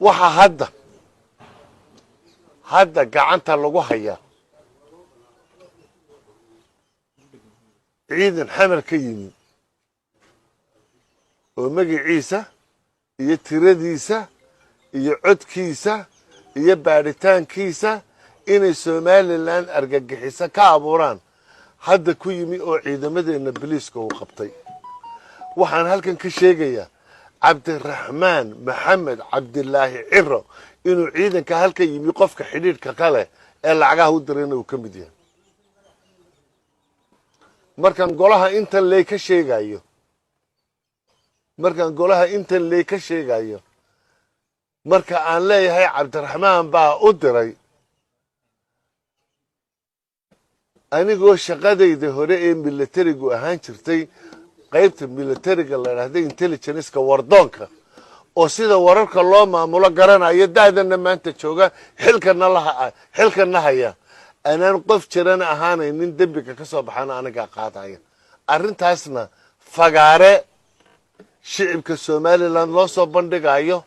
waxa hadda gacanta lagu hayaa ciidan xamar ka yimid oo magaciisa iyo tiradiisa iyo codkiisa iyo baaritaankiisa inay Somaliland argagixiso ka abuuraan hadda ku yimi oo ciidamadeena biliiska uu qabtay waxaan halkan ka sheegayaa Cabdiraxmaan Maxamed Cabdilaahi Ciro inuu ciidanka halka yimi qofka xidhiidhka kale ee lacagaha u dirayna uu ka mid yahay markan golaha inta leey ka sheegayo marka aan leeyahay Cabdiraxmaan baa u diray anigoo shaqadayda hore ee militarigu ahaan jirtay qaybta militariga la yiraahdo intelligence-ka wardoonka oo sida wararka loo maamulo garanayo daadana maanta jooga xilkana haya anaan qof jirana ahaanaynin dambiga ka soo baxana aniga qaadaya arrintaasna fagaare shicibka Somaliland loo soo bandhigayo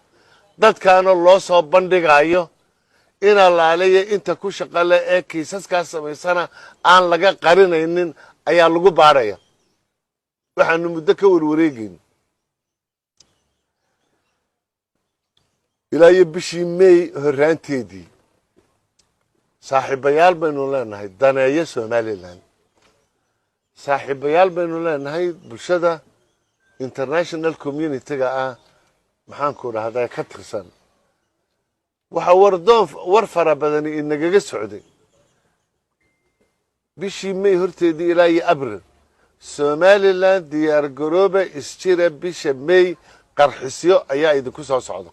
dadkaana loo soo bandhigayo ina laaleeyo inta ku shaqale ee kiisaska sameysana aan laga qarinaynin ayaa lagu baaraya waxaanu muddo ka warwareegin ilaa iyo bishii May horaanteedii saaxiibayaal baynu leenahay daneeyo Somaliland saaxiibayaal baynu leenahay bulshada international community-ga maxaan ku rahdaa ka tirsan waxa war fara badan inaga socday bishii May horteedii ilaa iyo Abriil Somaliland diyaar garooba isjira bisha May qarxisyo ayaa idinku soo socda